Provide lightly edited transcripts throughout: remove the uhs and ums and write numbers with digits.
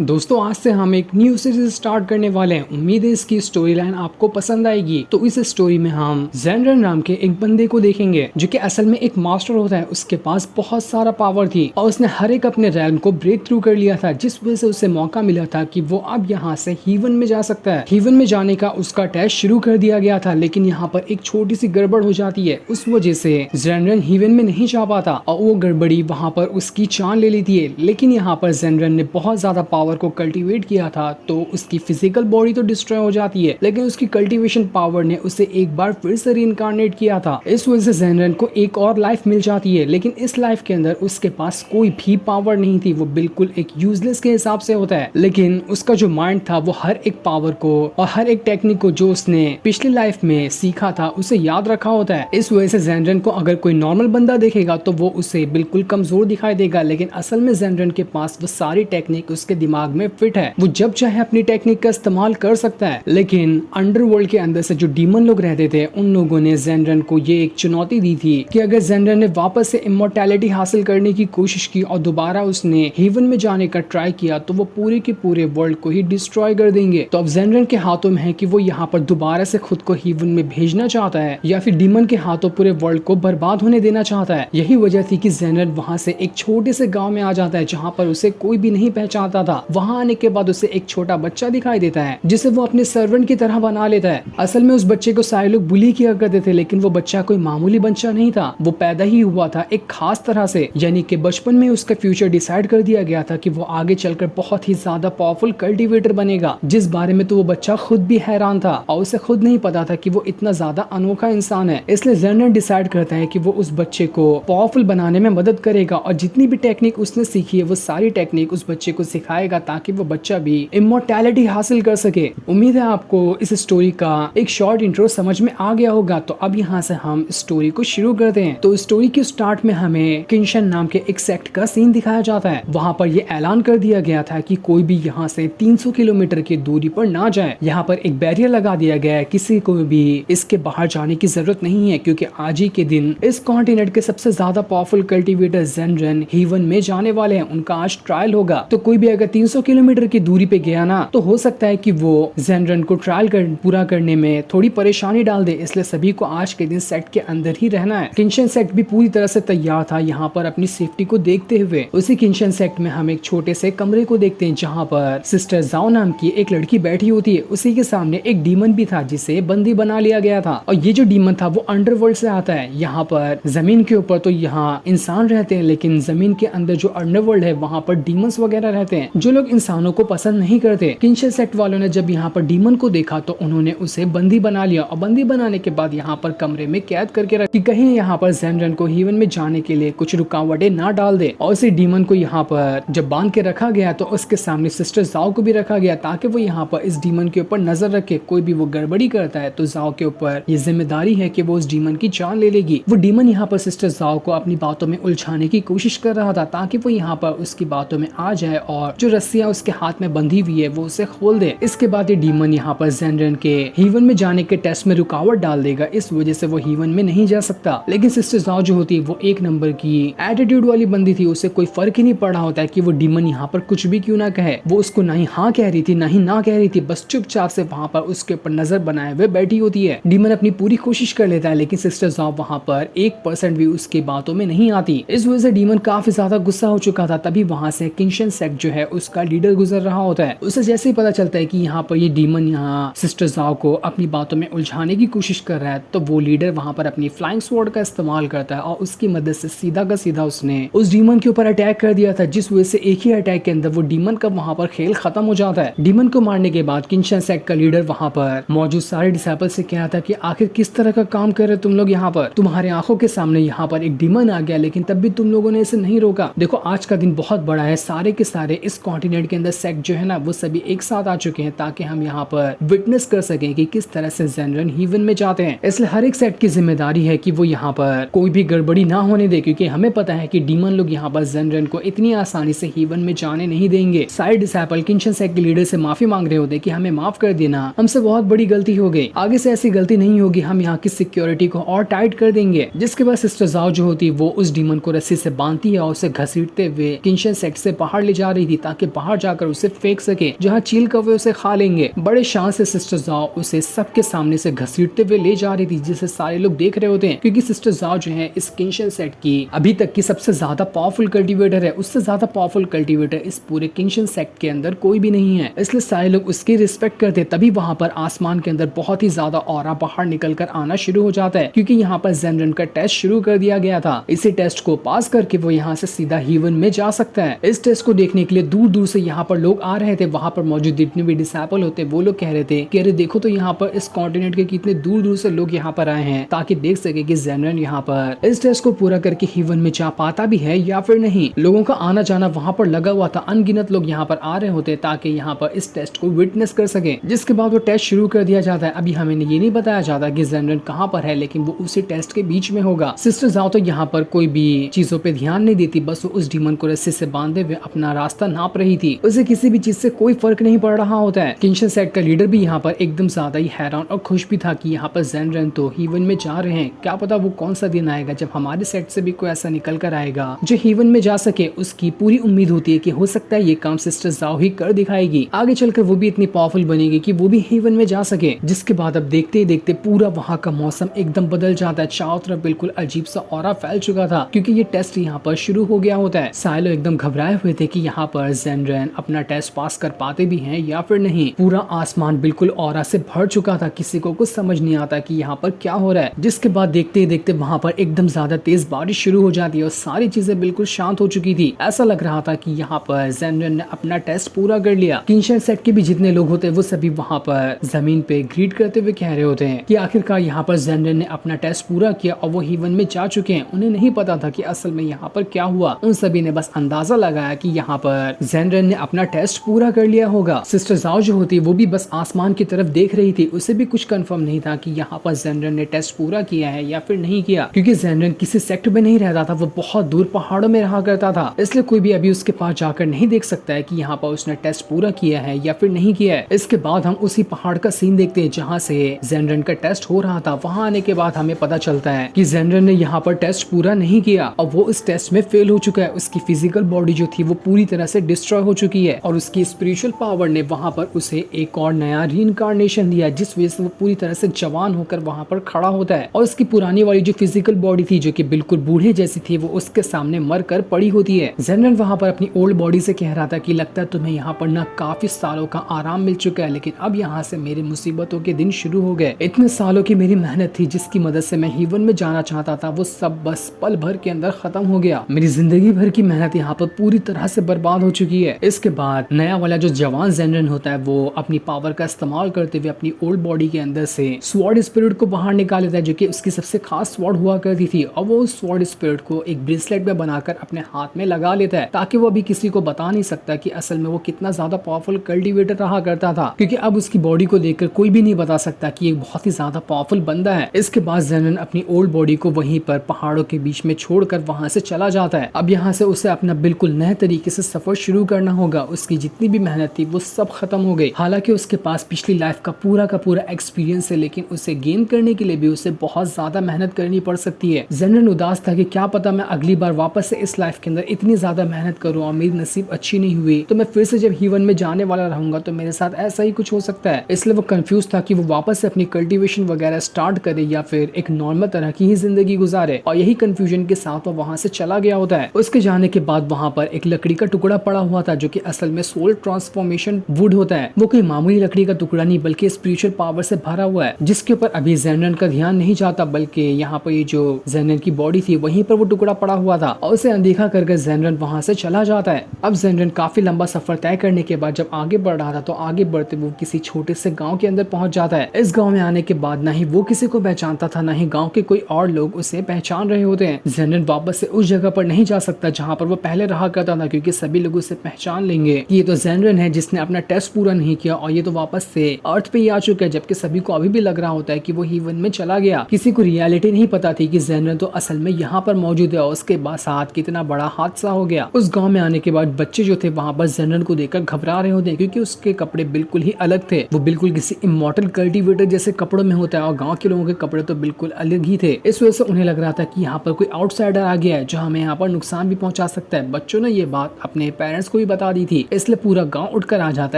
दोस्तों आज से हम एक न्यू सीरीज स्टार्ट करने वाले हैं। उम्मीद है इसकी स्टोरी लाइन आपको पसंद आएगी। तो इस स्टोरी में हम जेनरन नाम के एक बंदे को देखेंगे जो कि असल में एक मास्टर होता है। उसके पास बहुत सारा पावर थी और उसने हर एक अपने रैल्म को ब्रेक थ्रू कर लिया था, जिस वजह से उसे मौका मिला था कि वो अब यहाँ से हीवन में जा सकता है। हीवन में जाने का उसका टेस्ट शुरू कर दिया गया था, लेकिन यहाँ पर एक छोटी सी गड़बड़ हो जाती है। उस वजह से जेनरन हीवन में नहीं जा पाता और वो गड़बड़ी वहाँ पर उसकी जान ले लेती है। लेकिन यहाँ पर जेनरन ने बहुत ज्यादा पावर को कल्टीवेट किया था, तो उसकी फिजिकल बॉडी तो डिस्ट्रॉय हो जाती है, लेकिन उसकी कल्टीवेशन पावर ने उसे एक बार फिर से रीइंकार्नेट किया था। इस वजह से जेनरन को एक और लाइफ मिल जाती है, लेकिन इस लाइफ के अंदर उसके पास कोई भी पावर नहीं थी। वो बिल्कुल एक यूजलेस के हिसाब से होता है, लेकिन उसका जो माइंड था वो हर एक पावर को और हर एक टेक्निक को जो उसने पिछली लाइफ में सीखा था उसे याद रखा होता है। इस वजह से जेनरन को अगर कोई नॉर्मल बंदा देखेगा तो वो उसे बिल्कुल कमजोर दिखाई देगा, लेकिन असल में जेनरन के पास वो सारी टेक्निक उसके दिमाग में फिट है। वो जब चाहे अपनी टेक्निक का इस्तेमाल कर सकता है। लेकिन अंडरवर्ल्ड के अंदर से जो डीमन लोग रहते थे उन लोगों ने जेनरन को ये एक चुनौती दी थी कि अगर जेनरन ने वापस से इमोर्टैलिटी हासिल करने की कोशिश की और दोबारा उसने हेवन में जाने का ट्राई किया तो वो पूरे के पूरे वर्ल्ड को ही डिस्ट्रॉय कर देंगे। तो अब जेनरन के हाथों में है कि वो यहाँ पर दोबारा से खुद को हेवन में भेजना चाहता है या फिर डीमन के हाथों पूरे वर्ल्ड को बर्बाद होने देना चाहता है। यही वजह थी कि जेनरन वहाँ से एक छोटे से गाँव में आ जाता है जहाँ पर उसे कोई भी नहीं पहचानता था। वहाँ आने के बाद उसे एक छोटा बच्चा दिखाई देता है जिसे वो अपने सर्वेंट की तरह बना लेता है। असल में उस बच्चे को सारे लोग बुली किया करते थे, लेकिन वो बच्चा कोई मामूली बच्चा नहीं था। वो पैदा ही हुआ था एक खास तरह से, यानी कि बचपन में उसका फ्यूचर डिसाइड कर दिया गया था कि वो आगे चलकर बहुत ही ज्यादा पावरफुल कल्टीवेटर बनेगा, जिस बारे में तो वो बच्चा खुद भी हैरान था और उसे खुद नहीं पता था कि वो इतना ज्यादा अनोखा इंसान है। इसलिए जेनरन डिसाइड करता है कि वो उस बच्चे को पावरफुल बनाने में मदद करेगा और जितनी भी टेक्निक उसने सीखी है वो सारी टेक्निक उस बच्चे को सिखाएगा ताकि वो बच्चा भी इमोर्टैलिटी हासिल कर सके। उम्मीद है आपको इस स्टोरी का एक शॉर्ट इंट्रो समझ में आ गया होगा। तो अब यहाँ से हम स्टोरी को शुरू करते हैं। तो स्टोरी के स्टार्ट में हमें किंशन नाम के एक सेक्ट का सीन दिखाया जाता है। वहाँ पर ये ऐलान कर दिया गया था कि कोई भी यहाँ से 300 किलोमीटर की दूरी पर ना जाए। यहाँ पर एक बैरियर लगा दिया गया है, किसी को भी इसके बाहर जाने की जरूरत नहीं है, क्योंकि आज ही के दिन इस कॉन्टिनेंट के सबसे ज्यादा पावरफुल कल्टीवेटर जेनरन हीवन में जाने वाले हैं। उनका आज ट्रायल होगा, तो कोई भी अगर 300 किलोमीटर की दूरी पे गया ना तो हो सकता है कि वो जेनरन को ट्रायल पूरा करने में थोड़ी परेशानी डाल दे। इसलिए सभी को आज के दिन सेक्ट के अंदर ही रहना है। किंशन सेक्ट भी पूरी तरह से तैयार था यहाँ पर अपनी सेफ्टी को देखते हुए। उसी किंशन सेक्ट में हम एक छोटे से कमरे को देखते हैं जहाँ पर सिस्टर जाओ नाम की एक लड़की बैठी होती है। उसी के सामने एक डीमन भी था जिसे बंदी बना लिया गया था, और ये जो डीमन था वो अंडरवर्ल्ड से आता है। यहाँ पर जमीन के ऊपर तो यहाँ इंसान रहते हैं, लेकिन जमीन के अंदर जो अंडरवर्ल्ड है वहाँ पर डीमंस वगैरह रहते हैं जो लोग इंसानों को पसंद नहीं करते। किंशन सेक्ट वालों ने जब यहाँ पर डीमन को देखा तो उन्होंने उसे बंदी बना लिया, और बंदी बनाने के बाद यहाँ पर कमरे में कैद करके रखा कि कहीं यहाँ पर जेनरन को हीवन में जाने के लिए कुछ रुकावटें ना डाल दे। और उसी डीमन को यहाँ पर जब बांध के रखा गया तो उसके सामने सिस्टर जाओ को भी रखा गया ताकि वो यहाँ पर इस डीमन के ऊपर नजर रखे। कोई भी वो गड़बड़ी करता है तो जाओ के ऊपर ये जिम्मेदारी है कि वो उस डीमन की जान ले लेगी। वो डीमन यहाँ पर सिस्टर जाओ को अपनी बातों में उलझाने की कोशिश कर रहा था ताकि वो यहाँ पर उसकी बातों में आ जाए और जो रस्सियां उसके हाथ में बंधी हुई है वो उसे खोल दे। इसके बाद ये डीमन यहाँ पर जेनरन के हीवन में जाने के टेस्ट में रुकावट डाल देगा, इस वजह से वो हीवन में नहीं जा सकता। लेकिन सिस्टर जाओ जो होती है वो एक नंबर की एटीट्यूड वाली बंदी थी। उसे कोई फर्क ही नहीं पड़ा होता है कि वो डीमन यहाँ पर कुछ भी क्यों ना कहे। वो उसको ना ही हाँ कह रही थी ना ही ना कह रही थी, बस चुपचाप से वहाँ पर उसके ऊपर नजर बनाए हुए बैठी होती है। डीमन अपनी पूरी कोशिश कर लेता है, लेकिन सिस्टर जाओ वहाँ पर 1% भी उसकी बातों में नहीं आती। इस वजह से डीमन काफी ज्यादा गुस्सा हो चुका था। तभी वहाँ से किंशन सेक्ट जो है उसका लीडर गुजर रहा होता है। उसे जैसे ही पता चलता है कि यहाँ पर ये डीमन यहाँ सिस्टर जाओ को अपनी बातों में उलझाने की कोशिश कर रहा है, तो वो लीडर वहाँ पर अपनी फ्लाइंग स्वॉर्ड का इस्तेमाल करता है और उसकी मदद से सीधा का सीधा उसने उस डीमन के ऊपर अटैक कर दिया था, जिस वजह से एक ही अटैक के अंदर वो डीमन का वहाँ पर खेल खत्म हो जाता है। डीमन को मारने के बाद किंशन सेक्ट का लीडर वहाँ पर मौजूद सारे डिसाइपल से कहा था कि आखिर किस तरह का काम कर रहे तुम लोग यहाँ पर, तुम्हारे आंखों के सामने यहाँ पर एक डीमन आ गया लेकिन तब भी तुम लोगों ने इसे नहीं रोका। देखो आज का दिन बहुत बड़ा है, सारे के सारे इस कॉन्टिनेंट के अंदर सेक्ट जो है ना वो सभी एक साथ आ चुके हैं ताकि हम यहाँ पर विटनेस कर सकें कि किस तरह से जेनरन हीवन में जाते हैं। इसलिए हर एक सेक्ट की जिम्मेदारी है कि वो यहाँ पर कोई भी गड़बड़ी ना होने दे, क्योंकि हमें पता है कि डीमन लोग यहाँ पर जेनरन को इतनी आसानी से हीवन में जाने नहीं देंगे। सारे डिसाइपल किंशन सेक्ट के लीडर से माफी मांग रहे होते कि हमें माफ कर देना, हमसे बहुत बड़ी गलती हो गई, आगे से ऐसी गलती नहीं होगी, हम यहाँ की सिक्योरिटी को और टाइट कर देंगे। जिसके बाद सिस्टर जाओ जो होती है वो उस डीमन को रस्सी से बांधती है और उसे घसीटते हुए किंशन सेक्ट से बाहर ले जा रही थी ताकि बाहर जाकर उसे फेंक सके, जहाँ चील कौवे उसे खा लेंगे। बड़े शान से सिस्टर जाओ उसे सबके सामने से घसीटते हुए ले जा रही थी, जिसे सारे लोग देख रहे होते हैं, क्योंकि सिस्टर जाओ जो है इस किंगशन सेट की अभी तक की सबसे ज्यादा पावरफुल कल्टीवेटर है। उससे ज्यादा पावरफुल कल्टीवेटर इस पूरे किंगशन सेट के अंदर कोई भी नहीं है, इसलिए सारे लोग उसकी रिस्पेक्ट करते। तभी वहां पर आसमान के अंदर बहुत ही ज्यादा ऑरा बाहर निकल कर आना शुरू हो जाता है, क्योंकि यहाँ पर जेनरन का टेस्ट शुरू कर दिया गया था। इसी टेस्ट को पास करके वो यहाँ से सीधा हीवन में जा सकता है। इस टेस्ट को देखने के लिए दूर दूर से यहाँ पर लोग आ रहे थे। वहां पर मौजूद जितने भी डिसेबल होते वो लोग कह रहे थे कि अरे देखो तो यहाँ पर इस कॉन्टिनेंट के कितने दूर दूर से लोग यहाँ पर आए हैं, ताकि देख सके कि जेनरन यहाँ पर इस टेस्ट को पूरा करके हीवन में जा पाता भी है या फिर नहीं। लोगों का आना जाना वहां पर लगा हुआ था, अनगिनत लोग यहाँ पर आ रहे होते ताकि यहाँ पर इस टेस्ट को विटनेस कर सके। जिसके बाद वो टेस्ट शुरू कर दिया जाता है। अभी हमें ये नहीं बताया जाता कि जेनरन कहाँ पर है, लेकिन वो उसी टेस्ट के बीच में होगा। सिस्टर जाओ तो यहाँ पर कोई भी चीजों पे ध्यान नहीं देती, बस वो उस डीमन को रस्सी से बांधे हुए अपना रास्ता नाप रही थी। उसे किसी भी चीज से कोई फर्क नहीं पड़ रहा होता है। किंगशन सेट का लीडर भी यहाँ पर एकदम ज्यादा ही हैरान और खुश भी था कि यहाँ पर जेनरन तो हीवन में जा रहे हैं। क्या पता वो कौन सा दिन आएगा जब हमारे सेट से भी कोई ऐसा निकल कर आएगा जो हीवन में जा सके। उसकी पूरी उम्मीद होती है कि हो सकता है ये काम सिस्टर जाओ ही कर दिखाएगी, आगे चलकर वो भी इतनी पावरफुल बनेगी कि वो भी हीवन में जा सके। जिसके बाद अब देखते ही देखते पूरा वहाँ का मौसम एकदम बदल जाता है। चारों तरफ बिल्कुल अजीब सा ऑरा फैल चुका था, क्योंकि ये टेस्ट यहाँ पर शुरू हो गया होता है। सारे लोग एकदम घबराए हुए थे कि यहाँ पर जेनरन अपना टेस्ट पास कर पाते भी हैं या फिर नहीं। पूरा आसमान बिल्कुल ऑरा से भर चुका था, किसी को कुछ समझ नहीं आता कि यहाँ पर क्या हो रहा है। जिसके बाद देखते ही देखते वहाँ पर एकदम ज्यादा तेज बारिश शुरू हो जाती है और सारी चीजें बिल्कुल शांत हो चुकी थी। ऐसा लग रहा था कि यहाँ पर जेनरन ने अपना टेस्ट पूरा कर लिया। किंगशन सेट के भी जितने लोग होते हैं वो सभी वहाँ पर जमीन पे ग्रीट करते हुए कह रहे होते हैं कि आखिरकार यहाँ पर जेनरन ने अपना टेस्ट पूरा किया और वो हीवन में जा चुके हैं। उन्हें नहीं पता था कि असल में यहाँ पर क्या हुआ। उन सभी ने बस अंदाजा लगाया कि यहाँ पर जेनरन ने अपना टेस्ट पूरा कर लिया होगा। सिस्टर जाओ जो होती है वो भी बस आसमान की तरफ देख रही थी। उसे भी कुछ कंफर्म नहीं था कि यहाँ पर जेनरन ने टेस्ट पूरा किया है या फिर नहीं किया, क्योंकि जेनरन किसी सेक्ट में नहीं रहता था, वो बहुत दूर पहाड़ों में रहा करता था। इसलिए कोई भी अभी उसके पास जाकर नहीं देख सकता है कि यहाँ पर उसने टेस्ट पूरा किया है या फिर नहीं किया है। इसके बाद हम उसी पहाड़ का सीन देखते हैं जहाँ से जेनरन का टेस्ट हो रहा था। वहाँ आने के बाद हमें पता चलता है कि जेनरन ने यहाँ पर टेस्ट पूरा नहीं किया और वो इस टेस्ट में फेल हो चुका है। उसकी फिजिकल बॉडी जो थी वो पूरी तरह से डिस्ट्रॉय हो चुकी है और उसकी स्पिरिचुअल पावर ने वहाँ पर उसे एक और नया रीइंकार्नेशन दिया, जिस वजह से वो पूरी तरह से जवान होकर वहाँ पर खड़ा होता है। और उसकी पुरानी वाली जो फिजिकल बॉडी थी जो कि बिल्कुल बूढ़े जैसी थी, वो उसके सामने मर कर पड़ी होती है। जेनरन वहाँ पर अपनी ओल्ड बॉडी से कह रहा था कि लगता है तुम्हें यहाँ पर ना काफी सालों का आराम मिल चुका है, लेकिन अब यहाँ से मेरी मुसीबतों के दिन शुरू हो गए। इतने सालों की मेरी मेहनत थी जिसकी मदद से मैं हीवन में जाना चाहता था, वो सब बस पल भर के अंदर खत्म हो गया। मेरी जिंदगी भर की मेहनत यहाँ पर पूरी तरह से बर्बाद हो चुकी है। इसके बाद नया वाला जो जवान जेनरन होता है वो अपनी पावर का इस्तेमाल करते हुए अपनी ओल्ड बॉडी के अंदर से स्वॉर्ड स्पिरिट को बाहर निकाल लेता है, जो कि उसकी सबसे खास स्वॉर्ड हुआ करती थी, और वो उस स्वॉर्ड स्पिरिट को एक ब्रेसलेट में बनाकर अपने हाथ में लगा लेता है, ताकि वो अभी किसी को बता नहीं सकता कि असल में वो कितना ज्यादा पावरफुल कल्टीवेटर रहा करता था, क्योंकि अब उसकी बॉडी को देखकर कोई भी नहीं बता सकता कि ये बहुत ही ज्यादा पावरफुल बंदा है। इसके बाद जेनरन अपनी ओल्ड बॉडी को वहीं पर पहाड़ों के बीच में छोड़कर वहां से चला जाता है। अब यहाँ से उसे अपना बिल्कुल नए तरीके से सफर शुरू करना होगा। उसकी जितनी भी मेहनत थी वो सब खत्म हो गई। हालांकि उसके पास पिछली लाइफ का पूरा एक्सपीरियंस है, लेकिन उसे गेन करने के लिए भी उसे बहुत ज्यादा मेहनत करनी पड़ सकती है। जेनरन उदास था कि क्या पता मैं अगली बार वापस से इस लाइफ के अंदर इतनी ज्यादा मेहनत करूँ और मेरी नसीब अच्छी नहीं हुई तो मैं फिर से जब हीवन में जाने वाला रहूंगा तो मेरे साथ ऐसा ही कुछ हो सकता है। इसलिए वो कंफ्यूज था कि वो वापस से अपनी कल्टीवेशन वगैरह स्टार्ट करे या फिर एक नॉर्मल तरह की ही जिंदगी गुजारे, और यही कंफ्यूजन के साथ वो वहां से चला गया होता है। उसके जाने के बाद वहां पर एक लकड़ी का टुकड़ा पड़ा हुआ था जो कि असल में सोल ट्रांसफॉर्मेशन वुड होता है। वो कोई मामूली लकड़ी का टुकड़ा नहीं बल्कि स्पिरिचुअल पावर से भरा हुआ है, जिसके ऊपर अभी जेनरन का ध्यान नहीं जाता, बल्कि यहाँ पर ये जो जेनरन की बॉडी थी वहीं पर वो टुकड़ा पड़ा हुआ था, और उसे अनदेखा करके जेनरन वहां से चला जाता है। अब जेनरन काफी लंबा सफर तय करने के बाद जब आगे बढ़ रहा था तो आगे बढ़ते वो किसी छोटे से गांव के अंदर पहुंच जाता है। इस गांव में आने के बाद ना ही वो किसी को पहचानता था, ना ही गांव के कोई और लोग उसे पहचान रहे होते हैं। जेनरन वापस से उस जगह पर नहीं जा सकता जहां पर वो पहले रहा करता था, क्योंकि सभी लोग उसे पहचान लेंगे कि ये तो जेनरन है जिसने अपना टेस्ट पूरा नहीं किया और ये तो वापस से अर्थ पे ही आ चुका है, जबकि सभी को अभी भी लग रहा होता है कि वो हीवन में चला गया। किसी को रियलिटी नहीं पता थी कि जेनरन तो असल में यहाँ पर मौजूद है और उसके बाद साथ कितना बड़ा हादसा हो गया। उस गाँव में आने के बाद बच्चे जो थे वहाँ पर जेनरन को देखकर घबरा रहे होते हैं, क्योंकि उसके कपड़े बिल्कुल ही अलग थे। वो बिल्कुल किसी इमॉर्टल कल्टीवेटर जैसे कपड़ों में होता है और गांव के लोगों के कपड़े तो बिल्कुल अलग ही थे। इस वजह से उन्हें लग रहा था कि यहाँ पर कोई आउटसाइडर आ गया है जो हमें यहाँ पर नुकसान भी पहुंचा सकता है। बच्चों ने ये बात अपने पेरेंट्स को भी बता दी थी, इसलिए पूरा गाँव उठकर आ जाता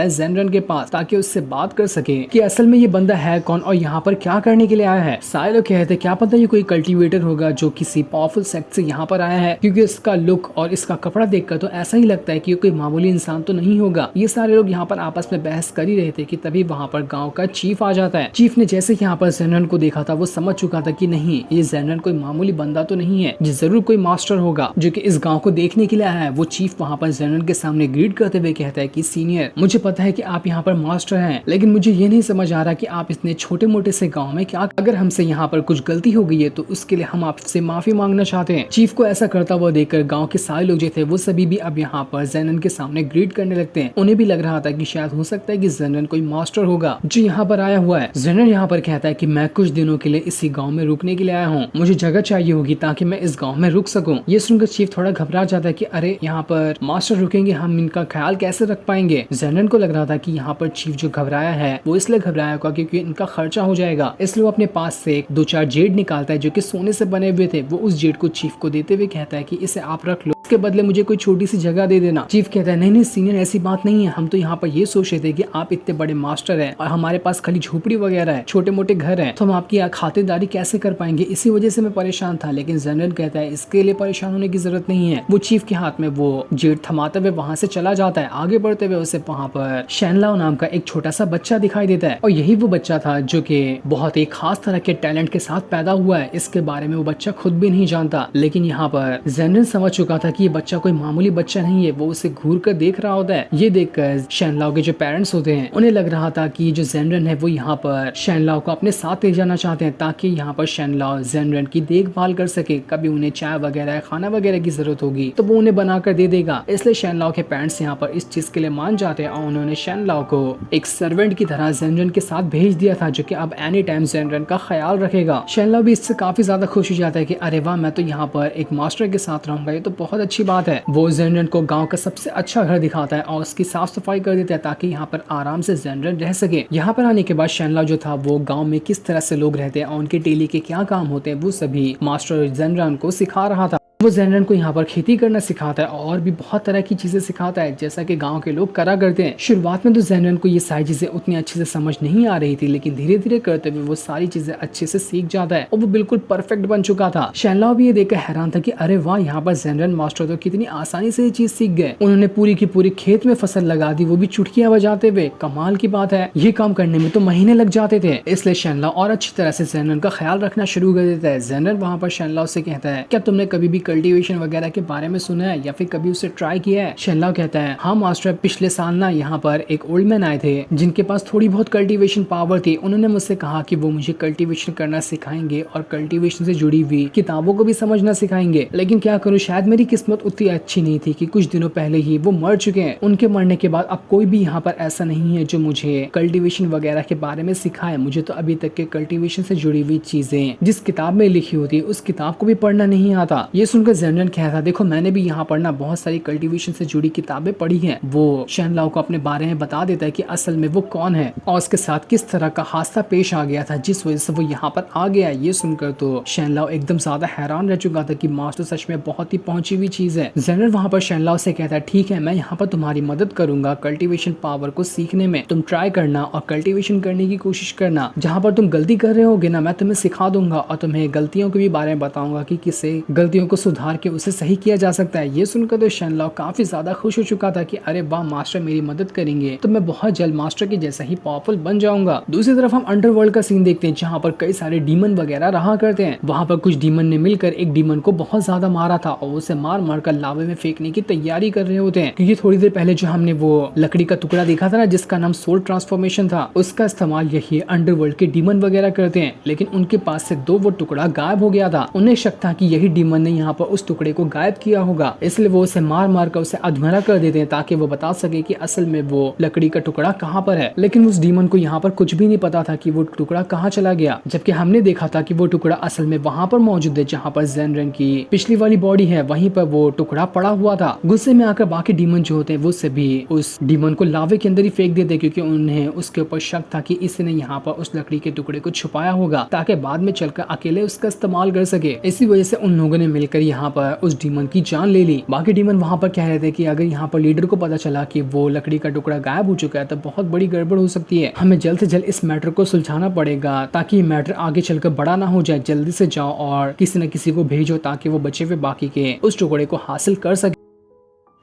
है जेनरन के पास ताकि उससे बात कर सके कि असल में ये बंदा है कौन और यहाँ पर क्या करने के लिए आया है। सारे लोग कहते क्या पता ये कोई कल्टीवेटर होगा जो किसी पावरफुल सेक्ट से यहाँ पर आया है, क्योंकि इसका लुक और इसका कपड़ा देखकर तो ऐसा ही लगता है कि ये कोई मामूली इंसान तो नहीं होगा। ये सारे लोग यहाँ पर आपस में बहस कर ही रहे थे कि तभी वहाँ पर गाँव का चीफ आ जाता है। चीफ ने जैसे यहाँ पर जेनरन को देखा था वो समझ चुका था कि नहीं, ये जेनरन कोई मामूली बंदा तो नहीं है, ये जरूर कोई मास्टर होगा जो कि इस गाँव को देखने के लिए आया है। वो चीफ वहाँ पर जेनरन के सामने ग्रीट करते हुए कहता है कि सीनियर, मुझे पता है कि आप यहाँ पर मास्टर हैं, लेकिन मुझे ये नहीं समझ आ रहा कि आप इतने छोटे मोटे से गाँव में क्या, अगर हमसे यहाँ पर कुछ गलती हो गई है तो उसके लिए हम आपसे माफी मांगना चाहते हैं। चीफ को ऐसा करता हुआ देखकर गांव के सारे लोग जो थे वो सभी भी अब यहाँ पर जेनरन के सामने ग्रीट करने लगते हैं। उन्हें भी लग रहा था कि शायद हो सकता है कि जेनरन कोई मास्टर होगा जो यहाँ पर आया हुआ है। जेनरन यहाँ पर कहता है कि मैं कुछ दिनों के लिए इसी गाँव में रुकने के लिए आया हूँ, मुझे जगह चाहिए होगी ताकि मैं इस गाँव में रुक सकूँ। ये सुनकर चीफ थोड़ा घबरा जाता है कि अरे यहाँ पर मास्टर रुकेंगे, हम इनका ख्याल कैसे रख पाएंगे। जेनरन को लग रहा था कि यहाँ पर चीफ जो घबराया है वो इसलिए घबराया होगा क्योंकि इनका खर्चा हो जाएगा, इसलिए वो अपने पास से 2-4 जेड निकालता है जो कि सोने से बने हुए थे। वो उस जेड को चीफ को देते हुए कहता है कि इसे आप रख लो, इसके बदले मुझे कोई छोटी सी जगह दे देना। चीफ कहता है नहीं नहीं सीनियर, ऐसी बात नहीं है, हम तो यहाँ पर ये सोच रहे थे कि आप इतने बड़े मास्टर हैं और हमारे पास खाली झोपड़ी वगैरह है, छोटे मोटे घर हैं, तो हम आपकी खातिरदारी कैसे कर पाएंगे, इसी वजह से मैं परेशान था। लेकिन जनरल कहता है इसके लिए परेशान होने की जरूरत नहीं है। वो चीफ के हाथ में वो जेड थमाते हुए वहाँ से चला जाता है। आगे बढ़ते हुए उसे वहाँ पर शैनलाओ नाम का एक छोटा सा बच्चा दिखाई देता है और यही वो बच्चा था जो कि बहुत ही खास तरह के टैलेंट के साथ पैदा हुआ है। इसके बारे में वो बच्चा खुद भी नहीं जानता, लेकिन यहाँ पर जनरल समझ चुका था कि ये बच्चा कोई मामूली बच्चा नहीं है। वो उसे घूर कर देख रहा होता है। ये देखकर शैनलाओ के जो पेरेंट्स होते हैं उन्हें लग रहा था कि जो जेनरन है वो यहाँ पर शैनलाओ को अपने साथ ले जाना चाहते हैं ताकि यहाँ पर शैनलाओ जेनरन की देखभाल कर सके। कभी उन्हें चाय वगैरह खाना वगैरह की जरूरत होगी तो वो उन्हें बना कर दे देगा। इसलिए शैनलाओ के पेरेंट्स यहाँ पर इस चीज के लिए मान जाते हैं और उन्होंने शैनलाओ को एक सर्वेंट की तरह जेनरन के साथ भेज दिया था जो कि अब एनी टाइम जेनरन का ख्याल रखेगा। शैनलाओ भी इससे काफी ज्यादा खुश हो जाता है कि अरे वाह, मैं तो यहाँ पर एक मास्टर के साथ रहूंगा, ये तो बहुत अच्छी बात है। वो जेनरन को गांव का सबसे अच्छा घर दिखाता है और उसकी साफ सफाई कर देता है ताकि यहाँ पर आराम से जेनरन रह सके। यहाँ पर आने के बाद शैनलाओ जो था वो गाँव में किस तरह से लोग रहते हैं और उनके डेली के क्या काम होते हैं वो सभी मास्टर जेनरन को सिखा रहा था। वो जेनरन को यहाँ पर खेती करना सिखाता है और भी बहुत तरह की चीजें सिखाता है जैसा कि गांव के लोग करा करते हैं। शुरुआत में तो जेनरन को ये सारी चीजें उतनी अच्छे से समझ नहीं आ रही थी, लेकिन धीरे धीरे करते हुए वो सारी चीजें अच्छे से सीख जाता है और वो बिल्कुल परफेक्ट बन चुका था। शैनलाओ भी ये देखकर हैरान था कि अरे वाह, यहाँ पर जेनरन मास्टर तो कितनी आसानी से ये चीज सीख गए। उन्होंने पूरी की पूरी खेत में फसल लगा दी, वो भी चुटकियां बजाते हुए। कमाल की बात है, ये काम करने में तो महीने लग जाते थे। इसलिए शैनलाओ और अच्छी तरह से जेनरन का ख्याल रखना शुरू कर देता है। जेनरन वहाँ पर शैनलाओ से कहता है क्या तुमने कभी भी कल्टीवेशन वगैरह के बारे में सुना है या फिर कभी उसे ट्राई किया है। शैनलाओ कहता है हाँ मास्टर, पिछले साल ना यहाँ पर एक ओल्ड मैन आए थे जिनके पास थोड़ी बहुत कल्टीवेशन पावर थी। उन्होंने मुझसे कहा कि वो मुझे कल्टीवेशन करना सिखाएंगे और कल्टीवेशन से जुड़ी हुई किताबों को भी समझना सिखाएंगे, लेकिन क्या करूँ, शायद मेरी किस्मत उतनी अच्छी नहीं थी कि कुछ दिनों पहले ही वो मर चुके हैं। उनके मरने के बाद अब कोई भी यहाँ पर ऐसा नहीं है जो मुझे कल्टीवेशन वगैरह के बारे में सिखाए। मुझे तो अभी तक के कल्टीवेशन से जुड़ी हुई चीजें जिस किताब में लिखी होती है उस किताब को भी पढ़ना नहीं आता। ये सुनकर जनरल कहता देखो मैंने भी यहाँ पर ना बहुत सारी कल्टीवेशन से जुड़ी किताबें पढ़ी हैं। वो शैनलाओ को अपने बारे में बता देता है कि असल में वो कौन है और उसके साथ किस तरह का हादसा पेश आ गया था जिस वजह से वो यहाँ पर आ गया। ये सुनकर तो शैनलाओ एकदम ज्यादा हैरान रह चुका था कि मास्टर सच में बहुत ही पहुंची हुई चीज है। जनरल वहाँ पर शैनलाओ से कहता है ठीक है, मैं यहाँ पर तुम्हारी मदद करूंगा कल्टीवेशन पावर को सीखने में। तुम ट्राई करना और कल्टीवेशन करने की कोशिश करना। जहाँ पर तुम गलती कर रहे होगे ना, मैं तुम्हें सिखा दूंगा और तुम्हें गलतियों के भी बारे में बताऊंगा कि किसे गलतियों को सुधार के उसे सही किया जा सकता है। ये सुनकर तो शैनलाओ काफी ज्यादा खुश हो चुका था कि अरे वाह, मास्टर मेरी मदद करेंगे तो मैं बहुत जल्द मास्टर के जैसा ही पावरफुल बन जाऊंगा। दूसरी तरफ हम अंडरवर्ल्ड का सीन देखते हैं जहाँ पर कई सारे डीमन वगैरह रहा करते हैं। वहाँ पर कुछ डीमन ने मिलकर एक डीमन को बहुत ज्यादा मारा था और उसे मार मार कर लावे में फेंकने की तैयारी कर रहे होते हैं, क्योंकि थोड़ी देर पहले जो हमने वो लकड़ी का टुकड़ा देखा था ना जिसका नाम सोल ट्रांसफॉर्मेशन था, उसका इस्तेमाल यही अंडरवर्ल्ड के डीमन वगैरह करते हैं। लेकिन उनके पास से वो टुकड़ा गायब हो गया था। उन्हें शक था कि यही डीमन ने यहाँ पर उस टुकड़े को गायब किया होगा, इसलिए वो उसे मार मार कर उसे अधमरा कर देते हैं ताकि वो बता सके कि असल में वो लकड़ी का टुकड़ा कहाँ पर है। लेकिन उस डीमन को यहाँ पर कुछ भी नहीं पता था कि वो टुकड़ा कहाँ चला गया, जबकि हमने देखा था कि वो टुकड़ा असल में वहाँ पर मौजूद है जहाँ पर जेनरन की पिछली वाली बॉडी है, वहीं पर वो टुकड़ा पड़ा हुआ था। गुस्से में आकर बाकी डीमन जो होते हैं वो सभी उस डीमन को लावे के अंदर ही फेंक देते क्योंकि उन्हें उसके ऊपर शक था कि इसने यहाँ पर उस लकड़ी के टुकड़े को छुपाया होगा ताकि बाद में चलकर अकेले उसका इस्तेमाल कर सके। इसी वजह से उन लोगों ने मिलकर यहाँ पर उस डीमन की जान ले ली। बाकी डीमन वहाँ पर कह रहे थे कि अगर यहाँ पर लीडर को पता चला कि वो लकड़ी का टुकड़ा गायब हो चुका है तो बहुत बड़ी गड़बड़ हो सकती है। हमें जल्द से जल्द इस मैटर को सुलझाना पड़ेगा ताकि ये मैटर आगे चलकर बड़ा ना हो जाए। जल्दी से जाओ और किसी न किसी को भेजो ताकि वो बचे हुए बाकी के उस टुकड़े को हासिल कर सके।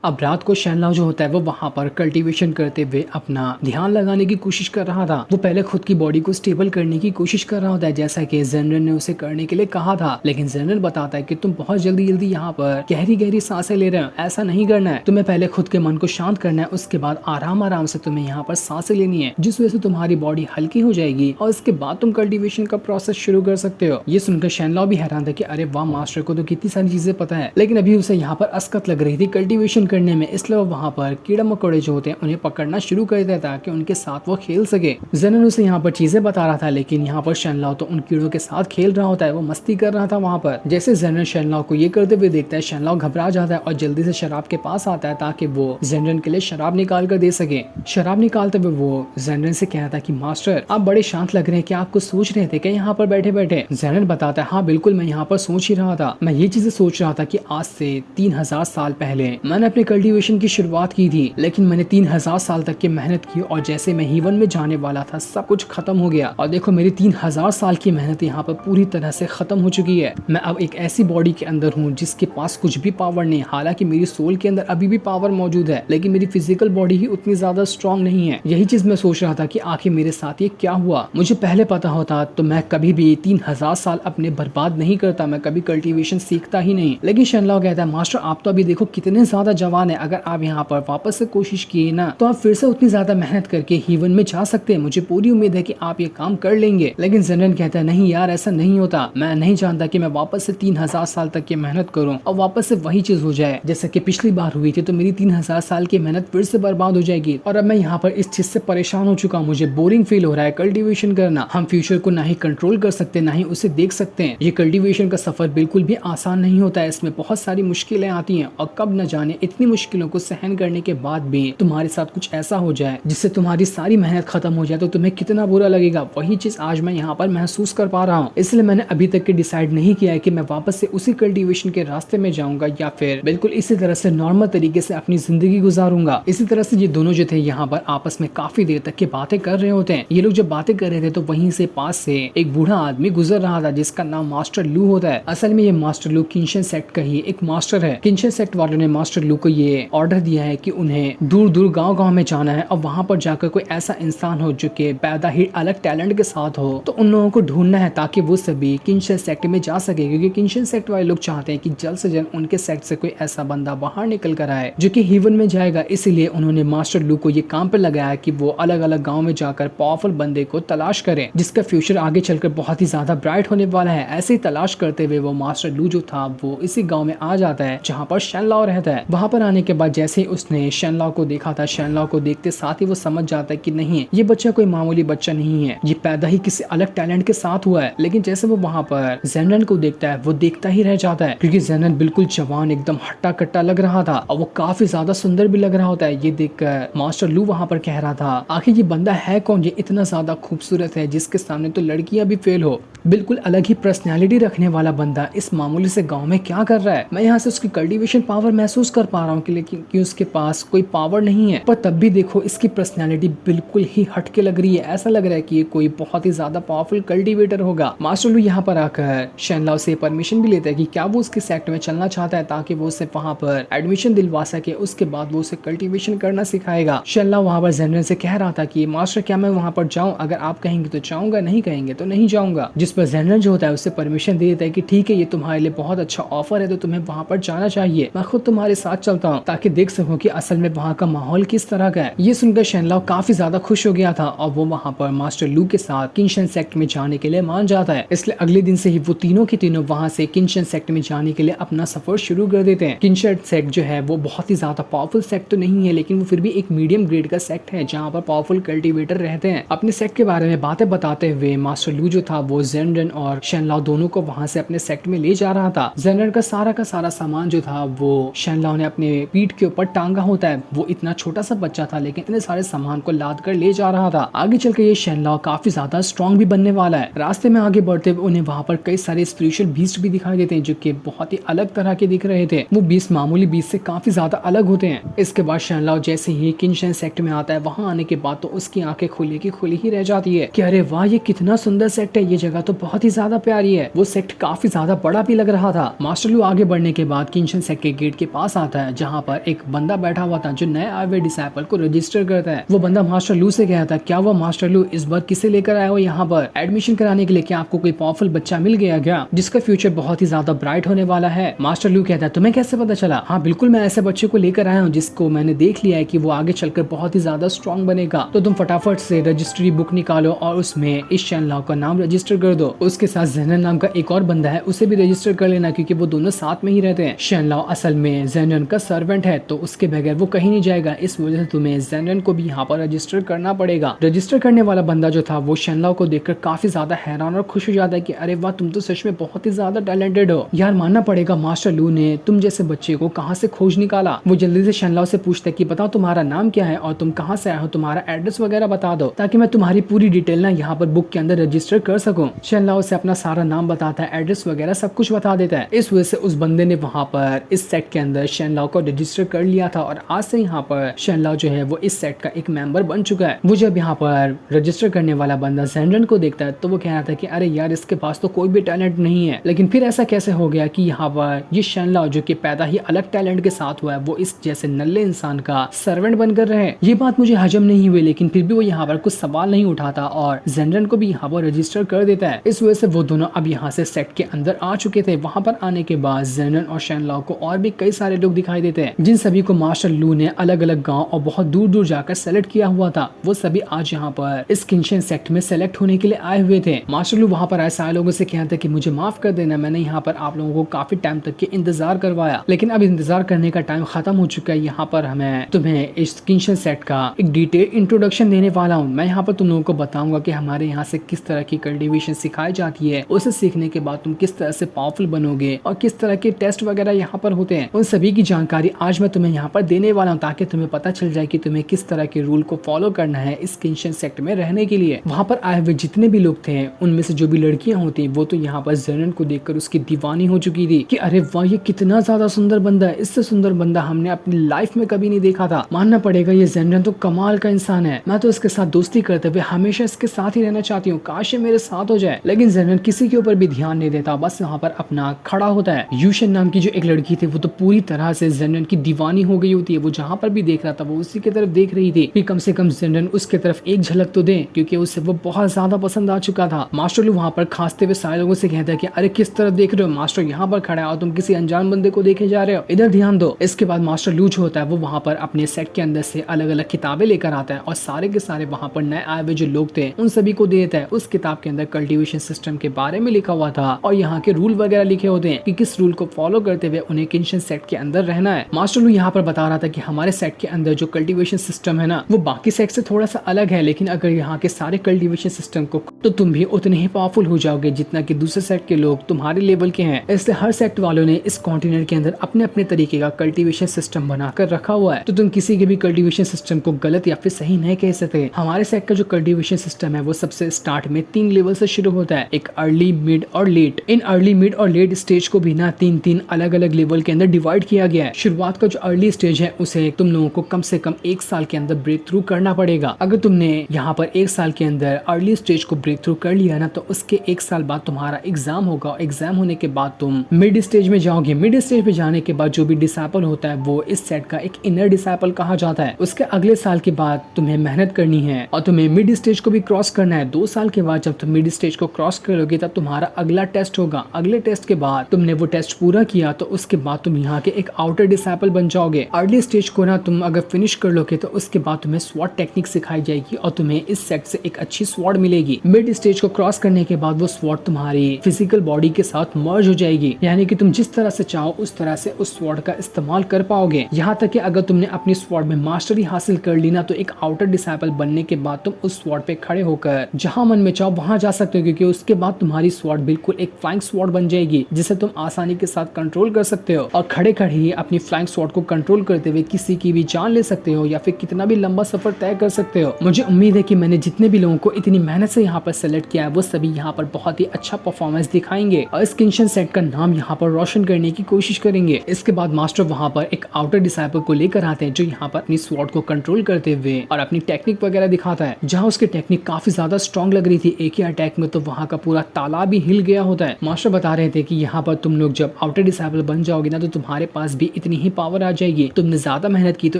अब रात को शैनलाओ जो होता है वो वहाँ पर कल्टीवेशन करते हुए अपना ध्यान लगाने की कोशिश कर रहा था। वो पहले खुद की बॉडी को स्टेबल करने की कोशिश कर रहा होता है जैसा कि जेनरन ने उसे करने के लिए कहा था, लेकिन जेनरन बताता है कि तुम बहुत जल्दी जल्दी यहाँ पर गहरी गहरी सांसें ले रहे हो, ऐसा नहीं करना है। तुम्हें पहले खुद के मन को शांत करना है, उसके बाद आराम आराम से तुम्हें यहाँ पर सांसें लेनी है, जिस वजह से तुम्हारी बॉडी हल्की हो जाएगी और इसके बाद तुम कल्टीवेशन का प्रोसेस शुरू कर सकते हो। ये सुनकर शैनलाओ भी हैरान था कि अरे वाह, मास्टर को तो कितनी सारी चीजें पता है, लेकिन अभी उसे यहाँ पर असकत लग रही थी कल्टीवेशन करने में, इसलिए वहाँ पर कीड़ा मकोड़े जो होते हैं उन्हें पकड़ना शुरू कर देता है ताकि उनके साथ वो खेल सके। जेनन उसे यहाँ पर चीजें बता रहा था, लेकिन यहाँ पर शैनलाओ तो उन कीड़ों के साथ खेल रहा होता है, वो मस्ती कर रहा था वहाँ पर। जैसे जेनन शैनलाओ को ये करते हुए देखता है, शैनलाओ घबरा जाता है और जल्दी से शराब के पास आता है ताकि वो जेनन के लिए शराब निकाल कर दे सके। शराब निकालते हुए वो जेनन से कहता है कि मास्टर आप बड़े शांत लग रहे हैं, क्या आप कुछ सोच रहे थे क्या यहाँ पर बैठे बैठे? जेनन बताता है हाँ बिल्कुल, मैं यहाँ पर सोच ही रहा था। मैं ये चीजें सोच रहा था कि आज से 3000 साल पहले मैंने अपने कल्टीवेशन की शुरुआत की थी, लेकिन मैंने 3000 साल तक की मेहनत की और जैसे मैं हीवन में जाने वाला था सब कुछ खत्म हो गया। और देखो मेरी 3000 साल की मेहनत यहाँ पर पूरी तरह से खत्म हो चुकी है। मैं अब एक ऐसी बॉडी के अंदर हूँ जिसके पास कुछ भी पावर नहीं। हालांकि मेरी सोल के अंदर अभी भी पावर मौजूद है, लेकिन मेरी फिजिकल बॉडी ही उतनी ज्यादा स्ट्रांग नहीं है। यही चीज मैं सोच रहा था कि आखिर मेरे साथ ये क्या हुआ। मुझे पहले पता होता तो मैं कभी भी 3000 साल अपने बर्बाद नहीं करता, मैं कभी कल्टीवेशन सीखता ही नहीं। लेकिन शैनलाओ कहता है मास्टर आप तो अभी देखो कितने ज्यादा जवान है, अगर आप यहाँ पर वापस से कोशिश किए ना तो आप फिर से उतनी ज्यादा मेहनत करके हीवन में जा सकते हैं। मुझे पूरी उम्मीद है कि आप ये काम कर लेंगे। लेकिन जेनन कहता है नहीं यार, ऐसा नहीं होता। मैं नहीं चाहता कि मैं वापस से 3000 साल तक की मेहनत करूं और वापस से वही चीज हो जाए जैसे कि पिछली बार हुई थी। तो मेरी 3000 साल की मेहनत फिर से बर्बाद हो जाएगी और अब मैं यहाँ पर इस चीज से परेशान हो चुका हूँ। मुझे बोरिंग फील हो रहा है कल्टीवेशन करना। हम फ्यूचर को ना ही कंट्रोल कर सकते ना ही उसे देख सकते हैं। ये कल्टीवेशन का सफर बिल्कुल भी आसान नहीं होता है, इसमें बहुत सारी मुश्किलें आती हैं और कब न जाने इतनी मुश्किलों को सहन करने के बाद भी तुम्हारे साथ कुछ ऐसा हो जाए जिससे तुम्हारी सारी मेहनत खत्म हो जाए तो तुम्हें कितना बुरा लगेगा। वही चीज आज मैं यहाँ पर महसूस कर पा रहा हूँ। इसलिए मैंने अभी तक के डिसाइड नहीं किया है कि मैं वापस से उसी कल्टीवेशन के रास्ते में जाऊंगा या फिर बिल्कुल इसी तरह से नॉर्मल तरीके से अपनी जिंदगी गुजारूंगा। इसी तरह से ये दोनों जो थे यहाँ पर आपस में काफी देर तक की बातें कर रहे होते हैं। ये लोग जब बातें कर रहे थे तो वहीं से पास से एक बूढ़ा आदमी गुजर रहा था जिसका नाम मास्टर लू होता है। असल में ये मास्टर लू किंशन सेक्ट का ही एक मास्टर है। किंशन सेक्ट वालों ने मास्टर लू को ये ऑर्डर दिया है कि उन्हें दूर दूर गाँव में जाना है और वहाँ पर जाकर कोई ऐसा इंसान हो जो कि पैदा ही अलग टैलेंट के साथ हो तो उन लोगों को ढूंढना है ताकि वो सभी किंशन सेक्ट में जा सके, क्योंकि किंशन सेक्ट वाले लोग चाहते हैं कि जल्द से जल्द उनके सेक्ट से कोई ऐसा बंदा बाहर निकल कर आए जो कि हीवन में जाएगा। इसीलिए उन्होंने मास्टर लू को ये काम पे लगाया कि वो अलग अलग गाँव में जाकर पावरफुल बंदे को तलाश करें जिसका फ्यूचर आगे चलकर बहुत ही ज्यादा ब्राइट होने वाला है। ऐसे ही तलाश करते हुए वो मास्टर लू जो था वो इसी गाँव में आ जाता है जहाँ पर शैनलाओ रहता है। वहाँ पर आने के बाद जैसे ही उसने शैनलाओ को देखा था, शैनलाओ को देखते साथ ही वो समझ जाता है कि नहीं ये बच्चा कोई मामूली बच्चा नहीं है, ये पैदा ही किसी अलग टैलेंट के साथ हुआ है। लेकिन जैसे वो वहाँ पर जेनन को देखता है वो देखता ही रह जाता है क्योंकि जेनन बिल्कुल जवान एकदम हट्टा कट्टा लग रहा था और वो काफी ज्यादा सुंदर भी लग रहा होता है। ये देखकर मास्टर लू वहाँ पर कह रहा था आखिर ये बंदा है कौन, ये इतना ज्यादा खूबसूरत है जिसके सामने तो लड़कियां भी फेल हो। बिल्कुल अलग ही पर्सनैलिटी रखने वाला बंदा इस मामूली से गाँव में क्या कर रहा है। मैं यहाँ से उसकी कल्टीवेशन पावर महसूस कर पा रहा हूँ लेकिन उसके पास कोई पावर नहीं है, पर तब भी देखो इसकी पर्सनैलिटी बिल्कुल ही हटके लग रही है। ऐसा लग रहा है कि ये कोई बहुत ही ज्यादा पावरफुल कल्टीवेटर होगा। मास्टर लू यहाँ पर आकर शैनलाओ से परमिशन भी लेता है कि क्या वो उसके सेक्ट में चलना चाहता है ताकि वो उसे वहाँ पर एडमिशन दिलवा सके, उसके बाद वो उसे कल्टीवेशन करना सिखाएगा। शैनलाओ वहाँ पर जेनरन से कह रहा था कि मास्टर क्या मैं वहाँ पर जाऊँ, अगर आप कहेंगे तो जाऊंगा, नहीं कहेंगे तो नहीं जाऊंगा। जिस पर जेनरन जो होता है उससे परमिशन दे देता है कि ठीक है ये तुम्हारे लिए बहुत अच्छा ऑफर है तो तुम्हें वहाँ पर जाना चाहिए, मैं खुद तुम्हारे साथ चलता हूँ ताकि देख सकूं कि असल में वहाँ का माहौल किस तरह का है। ये सुनकर शैनलाओ काफी ज्यादा खुश हो गया था और वो वहाँ पर मास्टर लू के साथ किंशन सेक्ट में जाने के लिए मान जाता है। इसलिए अगले दिन से ही वो तीनों के तीनों वहाँ से किंशन सेक्ट में जाने के लिए अपना सफर शुरू कर देते हैं। किंशन सेक्ट जो है वो बहुत ही ज्यादा पावरफुल सेक्ट तो नहीं है, लेकिन वो फिर भी एक मीडियम ग्रेड का सेक्ट है जहाँ पर पावरफुल कल्टीवेटर रहते हैं। अपने सेक्ट के बारे में बातें बताते हुए मास्टर लू जो था वो जेनरन और शैनलाओ दोनों को वहाँ से अपने सेक्ट में ले जा रहा था। जेनरन का सारा सामान जो था वो शैनलाओ ने अपने अपने पीठ के ऊपर टांगा होता है। वो इतना छोटा सा बच्चा था लेकिन इतने सारे सामान को लाद कर ले जा रहा था। आगे चल के ये शेनलाओ काफी ज्यादा स्ट्रॉन्ग भी बनने वाला है। रास्ते में आगे बढ़ते हुए उन्हें वहाँ पर कई सारे स्पिरिचुअल बीस्ट भी दिखाई देते हैं जो कि बहुत ही अलग तरह के दिख रहे थे। वो बीस्ट मामूली बीस्ट से काफी ज्यादा अलग होते हैं। इसके बाद शेनलाओ जैसे ही किनशन सेक्ट में आता है, वहाँ आने के बाद तो उसकी आंखें खुली की खुली ही रह जाती है कि अरे वाह, ये कितना सुंदर सेक्ट है, ये जगह तो बहुत ही ज्यादा प्यारी है। वो सेक्ट काफी ज्यादा बड़ा भी लग रहा था। मास्टर लू आगे बढ़ने के बाद किनशन सेक्ट के गेट के पास आता है जहाँ पर एक बंदा बैठा हुआ था जो नए आए हुए डिसाइपल को रजिस्टर करता है। वो बंदा मास्टर लू से कहता है, क्या वो मास्टर लू इस बार किसे लेकर आए हो यहाँ पर एडमिशन कराने के लिए? क्या आपको कोई पावरफुल बच्चा मिल गया क्या जिसका फ्यूचर बहुत ही ज्यादा ब्राइट होने वाला है? मास्टर लू कहता है, तुम्हें कैसे पता चला? हाँ बिल्कुल, मैं ऐसे बच्चे को लेकर आया हूँ जिसको मैंने देख लिया है कि वो आगे चलकर बहुत ही ज्यादा स्ट्रॉन्ग बनेगा। तो तुम फटाफट से रजिस्ट्री बुक निकालो और उसमें इस शेनलाओ का नाम रजिस्टर कर दो। उसके साथ जेनन नाम का एक और बंदा है, उसे भी रजिस्टर कर लेना क्योंकि वो दोनों साथ में ही रहते हैं। शेनलाओ असल में जेनन का सर्वेंट है तो उसके बगैर वो कहीं नहीं जाएगा, इस वजह से तुम्हें जेनन को भी यहाँ पर रजिस्टर करना पड़ेगा। रजिस्टर करने वाला बंदा जो था वो शेनलाओ को देखकर काफी ज्यादा हैरान और खुश हो जाता है कि अरे वाह, तुम तो सच में बहुत ही ज्यादा टैलेंटेड हो यार। मानना पड़ेगा मास्टर लू ने तुम जैसे बच्चे को कहाँ से खोज निकाला। वो जल्दी से शेनलाओ से पूछता है कि बताओ तुम्हारा नाम क्या है और तुम कहाँ से आए हो, तुम्हारा एड्रेस वगैरह बता दो ताकि मैं तुम्हारी पूरी डिटेल ना यहाँ पर बुक के अंदर रजिस्टर कर सकूं। शेनलाओ से अपना सारा नाम बताता है, एड्रेस वगैरह सब कुछ बता देता है। इस वजह से उस बंदे ने वहाँ पर इस सेट के अंदर शेनलाओ को रजिस्टर कर लिया था और आज से यहाँ पर शेनलाओ जो है वो इस सेट का एक मेंबर बन चुका है। वो जब यहाँ पर रजिस्टर करने वाला बंदा जेनरन को देखता है तो वो कह रहा था कि अरे यार, इसके पास तो कोई भी टैलेंट नहीं है, लेकिन फिर ऐसा कैसे हो गया कि यहाँ पर ये शेनलाओ जो कि पैदा ही अलग टैलेंट के साथ हुआ है वो इस जैसे नल्ले इंसान का सर्वेंट बनकर रहे। ये बात मुझे हजम नहीं हुई, लेकिन फिर भी वो यहाँ पर कुछ सवाल नहीं उठाता और जेनरन को भी यहाँ पर रजिस्टर कर देता है। इस वजह से वो दोनों अब यहाँ से सेट के अंदर आ चुके थे। वहाँ पर आने के बाद जेनरन और शेनलाओ को और भी कई सारे लोग दिखाई देते हैं जिन सभी को मास्टर लू ने अलग अलग गाँव और बहुत दूर दूर जाकर सेलेक्ट किया हुआ था। वो सभी आज यहाँ पर इस किनशन सेक्ट में सेलेक्ट होने के लिए आए हुए थे। मास्टर लू वहाँ पर आए सारे लोगों से कहते कि मुझे माफ कर देना, मैंने यहाँ पर आप लोगों को काफी टाइम तक के इंतजार करवाया, लेकिन अब इंतजार करने का टाइम खत्म हो चुका है। यहाँ पर हमें तुम्हें इस किनशन सेट का एक डिटेल इंट्रोडक्शन देने वाला हूँ। मैं यहाँ पर तुम लोगों को बताऊंगा कि हमारे यहाँ से किस तरह की कल्टीवेशन सिखाई जाती है, उसे सीखने के बाद तुम किस तरह से पावरफुल बनोगे और किस तरह के टेस्ट वगैरह यहाँ पर होते हैं। उन सभी की जानकारी आज मैं तुम्हें यहाँ पर देने वाला हूँ ताकि तुम्हें पता चल जाए कि तुम्हें किस तरह के रूल को फॉलो करना है इस किनशन सेक्ट में रहने के लिए। वहाँ पर आए हुए जितने भी लोग थे उनमें से जो भी लड़कियां होती वो तो यहाँ पर जेनन को देखकर उसकी दीवानी हो चुकी थी कि अरे वाह, ये कितना ज्यादा सुंदर बंदा है, इससे सुंदर बंदा हमने अपनी लाइफ में कभी नहीं देखा था। मानना पड़ेगा ये जेनन तो कमाल का इंसान है, मैं तो इसके साथ दोस्ती करते हुए हमेशा इसके साथ ही रहना चाहती हूँ, काश ये मेरे साथ हो जाए। लेकिन जेनन किसी के ऊपर भी ध्यान नहीं देता, बस वहाँ पर अपना खड़ा होता है। यूशन नाम की जो एक लड़की थी वो तो पूरी तरह से जेनन की दीवानी हो गई होती है। वो जहाँ पर भी देख रहा था वो उसी की तरफ देख रही थी कि कम से कम जेनन उसके तरफ एक झलक तो दे, क्योंकि उसे वो बहुत ज्यादा पसंद आ चुका था। मास्टर लू वहाँ पर खांसते हुए सारे लोगों से कहता है कि अरे किस तरफ देख रहे हो, मास्टर यहाँ पर खड़ा है और तुम किसी अनजान बंदे को देखे जा रहे हो, इधर ध्यान दो। इसके बाद मास्टर लू जो होता है वो वहाँ पर अपने सेट के अंदर से अलग अलग किताबें लेकर आता है और सारे के सारे वहाँ पर नए आए हुए जो लोग थे उन सभी को दे देता है। उस किताब के अंदर कल्टीवेशन सिस्टम के बारे में लिखा हुआ था और यहाँ के रूल वगैरह लिखे होते हैं कि किस रूल को फॉलो करते हुए उन्हें किनशन सेट के अंदर रहना है। मास्टर लू यहाँ पर बता रहा था कि हमारे सेट के अंदर जो कल्टीवेशन सिस्टम है ना वो बाकी सेट से थोड़ा सा अलग है, लेकिन अगर यहाँ के सारे कल्टीवेशन सिस्टम को तो तुम भी उतने ही पावरफुल हो जाओगे जितना कि दूसरे सेट के लोग तुम्हारे लेवल के हैं। इसलिए हर सेट वालों ने इस कॉन्टिनेंट के अंदर अपने अपने तरीके का कल्टीवेशन सिस्टम बनाकर रखा हुआ है, तो तुम किसी के भी कल्टीवेशन सिस्टम को गलत या फिर सही नहीं कह सकते। हमारे सेट का जो कल्टीवेशन सिस्टम है वो सबसे स्टार्ट में 3 लेवल से शुरू होता है, एक अर्ली, मिड और लेट। इन अर्ली, मिड और लेट स्टेज को भी ना 3-3 अलग अलग लेवल के अंदर डिवाइड किया गया है। शुरुआत का जो अर्ली स्टेज है उसे तुम लोगों को कम से कम 1 साल के अंदर ब्रेक थ्रू करना पड़ेगा। अगर तुमने यहाँ पर 1 साल के अंदर अर्ली स्टेज को ब्रेक थ्रू कर लिया ना तो उसके 1 साल बाद तुम्हारा एग्जाम होगा। एग्जाम होने के बाद तुम मिड स्टेज में जाओगे। मिड स्टेज पे जाने के बाद जो भी डिसाइपल होता है वो इस सेट का एक इनर डिसाइपल कहा जाता है। उसके अगले साल के बाद तुम्हें मेहनत करनी है और तुम्हें मिड स्टेज को भी क्रॉस करना है। 2 साल के बाद जब तुम मिड स्टेज को क्रॉस कर लोगे तब तुम्हारा अगला टेस्ट होगा। अगले टेस्ट के बाद तुमने वो टेस्ट पूरा किया तो उसके बाद तुम यहाँ के एक आउटर डिसाइपल बन जाओगे। अर्ली स्टेज को ना तुम अगर फिनिश कर लोगे तो उसके बाद तुम्हें स्वॉर्ड टेक्निक सिखाई जाएगी और तुम्हें इस सेट से एक अच्छी स्वॉर्ड मिलेगी। मिड स्टेज को क्रॉस करने के बाद वो स्वॉर्ड तुम्हारी फिजिकल बॉडी के साथ मर्ज हो जाएगी, यानी कि तुम जिस तरह से चाहो उस तरह से उस स्वॉर्ड का इस्तेमाल कर पाओगे। यहाँ तक कि अगर तुमने अपनी स्वॉर्ड में मास्टरी हासिल कर ली ना तो एक आउटर डिसाइपल बनने के बाद तुम उस स्वॉर्ड पे खड़े होकर जहाँ मन में चाहो वहाँ जा सकते हो, क्योंकि उसके बाद तुम्हारी स्वॉर्ड बिल्कुल एक फ्लाइंग स्वॉर्ड बन जाएगी जिसे तुम आसानी के साथ कंट्रोल कर सकते हो और खड़े खड़े ही अपने अपनी फ्लाइंग स्वॉर्ड को कंट्रोल करते हुए किसी की भी जान ले सकते हो या फिर कितना भी लंबा सफर तय कर सकते हो। मुझे उम्मीद है कि मैंने जितने भी लोगों को इतनी मेहनत से यहाँ पर सेलेक्ट किया है वो सभी यहाँ पर बहुत ही अच्छा परफॉर्मेंस दिखाएंगे और इस किंशन सेट का नाम यहाँ पर रोशन करने की कोशिश करेंगे। इसके बाद मास्टर वहाँ पर एक आउटर डिसाइपल को लेकर आते हैं जो यहाँ पर अपनी स्वॉर्ड को कंट्रोल करते हुए और अपनी टेक्निक वगैरह दिखाता है। जहाँ उसकी टेक्निक काफी ज्यादा स्ट्रॉन्ग लग रही थी एक ही अटैक में तो वहाँ का पूरा तालाब ही हिल गया होता है। मास्टर बता रहे थे कि यहाँ पर तुम लोग जब आउटर डिसाइपल बन जाओगे ना तो तुम्हारे पास भी इतनी ही पावर आ जाएगी। तुमने ज्यादा मेहनत की तो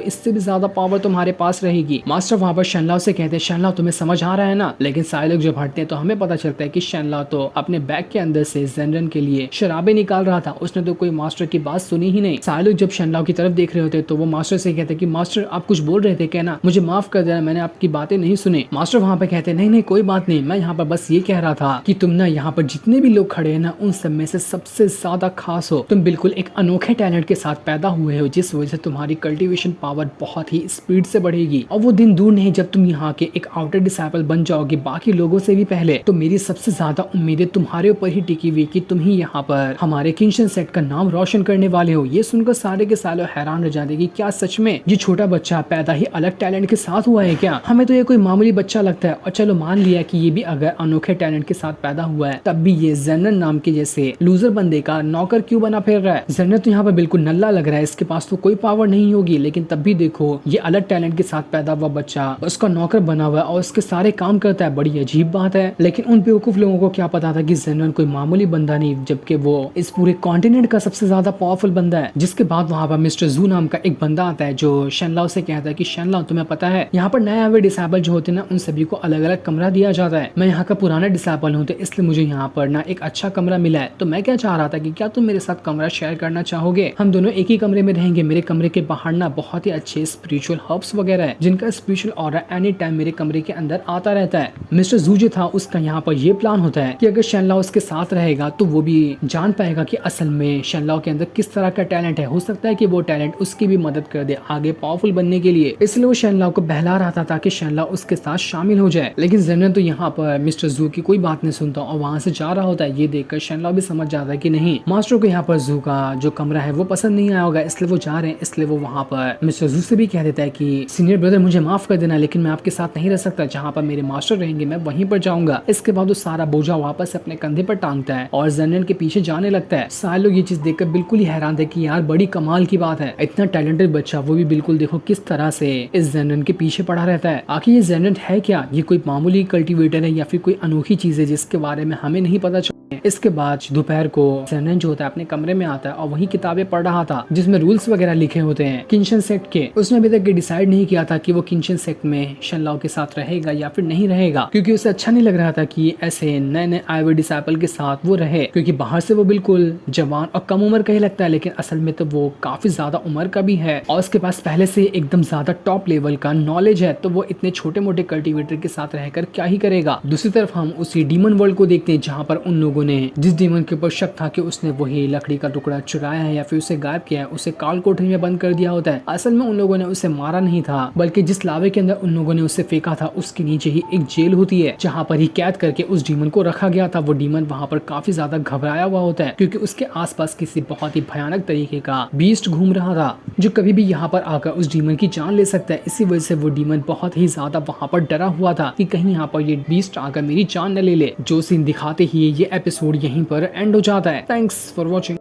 इससे भी ज्यादा पावर तुम्हारे पास रहेगी। मास्टर वहाँ पर शनलाओ से कहते हैं शनलाओ तुम्हें समझ आ रहा है ना। लेकिन सारे लोग जब हटते हैं तो हमें पता चलता है कि शनलाओ तो अपने बैग के अंदर से जेनरन के लिए शराबें निकाल रहा था। उसने तो कोई मास्टर की बात सुनी ही नहीं। सारे लोग जब शनलाओ की तरफ देख रहे होते तो वो मास्टर से कहते कि मास्टर आप कुछ बोल रहे थे क्या ना, मुझे माफ कर देना मैंने आपकी बातें नहीं सुनी। मास्टर वहाँ पे कहते नहीं नहीं कोई बात नहीं, मैं यहाँ पर बस ये कह रहा था कि तुम ना यहाँ पर जितने भी लोग खड़े हैं ना उन सब में से सबसे ज्यादा खास हो। तुम बिल्कुल एक अनोखे टैलेंट के साथ पैदा हुए हो जिस वजह से तुम्हारी कल्टीवेशन पावर बहुत ही स्पीड से बढ़ेगी और वो दिन दूर नहीं जब तुम यहाँ के एक आउटर डिसाइपल बन जाओगे बाकी लोगों से भी पहले। तो मेरी सबसे ज्यादा उम्मीदें तुम्हारे ऊपर ही टिकी हुई कि तुम ही यहाँ पर हमारे किंशन सेट का नाम रोशन करने वाले हो। ये सुनकर सारे के सारे हैरान रह जाते कि क्या सच में ये छोटा बच्चा पैदा ही अलग टैलेंट के साथ हुआ है क्या? हमें तो ये कोई मामूली बच्चा लगता है। और चलो मान लिया कि ये भी अगर अनोखे टैलेंट के साथ पैदा हुआ है तब भी ये जेनर नाम के जैसे लूजर बंदे का नौकर क्यों बना फिर रहा है? जेनर तो यहाँ पर बिल्कुल नल्ला लग रहा है, इसके पास तो कोई पावर नहीं होगी लेकिन तब भी देखो ये अलग टैलेंट के साथ पैदा हुआ बच्चा उसका नौकर बना हुआ है और उसके सारे काम करता है। बड़ी अजीब बात है। लेकिन उन बेवकूफ लोगों को क्या पता था कि जेनर कोई मामूली बंदा नहीं जबकि वो इस पूरे कॉन्टिनेंट का सबसे ज्यादा पावरफुल बंदा है। जिसके बाद वहाँ पर मिस्टर जू नाम का एक बंदा आता है जो शनलाओ से कहता है कि शनलाओ तुम्हें पता है यहाँ पर नए आए डिसाइबल जो होते हैं ना उन सभी को अलग अलग कमरा दिया जाता है। मैं यहाँ का पुराना डिसाइबल हूँ तो इसलिए मुझे यहाँ पर ना एक अच्छा कमरा मिला है। तो मैं क्या चाह रहा था कि क्या तुम मेरे साथ कमरा शेयर करना चाहोगे? हम दोनों एक ही कमरे में रहेंगे। मेरे कमरे के बाहर ना बहुत ही अच्छे स्पिरिचुअल हर्ब्स वगैरह है जिनका स्पिरिचुअल ऑरा एनी टाइम मेरे कमरे के अंदर आता रहता है। मिस्टर जू जो था उसका यहाँ पर ये प्लान होता है कि अगर शनलाओ उसके साथ रहेगा तो वो भी जान पाएगा कि असल में शनलाओ के अंदर किस तरह का टैलेंट है। हो सकता है कि वो टैलेंट उसकी भी मदद कर दे आगे पावरफुल बनने के लिए। इसलिए वो शनलाओ को बहला रहा था ताकि शनलाओ उसके साथ शामिल हो जाए। लेकिन जेनर तो यहाँ पर मिस्टर जू की कोई बात नहीं सुनता और वहाँ से जा रहा होता है। ये देखकर शनलाओ भी समझ जाता है कि नहीं मास्टर को यहाँ पर जू का जो कमरा है वो पसंद नहीं आया होगा इसलिए वो जा रहे हैं। इसलिए वो वहाँ पर मिस्टर जू से भी कह देता है कि सीनियर ब्रदर मुझे माफ कर देना लेकिन मैं आपके साथ नहीं रह सकता। जहाँ पर मेरे मास्टर रहेंगे मैं वहीं पर जाऊंगा। इसके बाद वो सारा बोझा वापस अपने कंधे पर टांगता है और जेनर के पीछे जाने लगता है। सारे लोग ये चीज देखकर बिल्कुल ही हैरान थे कि यार बड़ी कमाल की बात है, इतना टैलेंटेड बच्चा वो भी बिल्कुल देखो किस तरह से इस जेनर के पीछे पड़ा रहता है। आखिर ये जेनर है क्या? ये कोई मामूली कल्टीवेटर है या फिर कोई अनोखी चीज है जिसके बारे में हमें नहीं पता चला। इसके बाद दोपहर को जेनर जो होता है अपने कमरे में आता है और वही किताबें पढ़ रहा था जिसमें रूल्स वगैरह लिखे होते हैं किंशन सेट के। उसने अभी तक डिसाइड नहीं किया था कि वो किंशन सेट में शनलाओ के साथ रहेगा या फिर नहीं रहेगा क्योंकि उसे अच्छा नहीं लग रहा था कि ऐसे नए नए आए हुए डिसाइपल के साथ वो रहे क्योंकि बाहर से वो बिल्कुल जवान और कम उम्र का ही लगता है लेकिन असल में तो वो काफी ज्यादा उम्र का भी है और उसके पास पहले से एकदम ज्यादा टॉप लेवल का नॉलेज है। तो वो इतने छोटे मोटे कल्टीवेटर के साथ रहकर क्या ही करेगा। दूसरी तरफ हम उसी डीमन वर्ल्ड को देखते हैं जहाँ पर उन लोगों ने जिस डीमन के ऊपर शक था कि उसने वही लकड़ी का टुकड़ा चुराया है या फिर उसे गायब किया है उसे काल कोठरी में बंद कर दिया होता है। असल में उन लोगों ने उसे मारा नहीं था बल्कि जिस लावे के अंदर उन लोगों ने उसे फेंका था उसके नीचे ही एक जेल होती है जहाँ पर ही कैद करके उस डीमन को रखा गया था। वो डीमन वहाँ पर काफी ज्यादा घबराया हुआ होता है क्योंकि उसके आसपास किसी बहुत ही भयानक तरीके का बीस्ट घूम रहा था जो कभी भी यहाँ पर आकर उस डीमन की जान ले सकता है। इसी वजह से वो डीमन बहुत ही ज्यादा वहाँ पर डरा हुआ था कि कहीं यहाँ पर ये बीस्ट आकर मेरी जान न ले ले। जो सीन दिखाते ही ये एपिसोड यहीं पर एंड हो जाता है। Thanks for watching.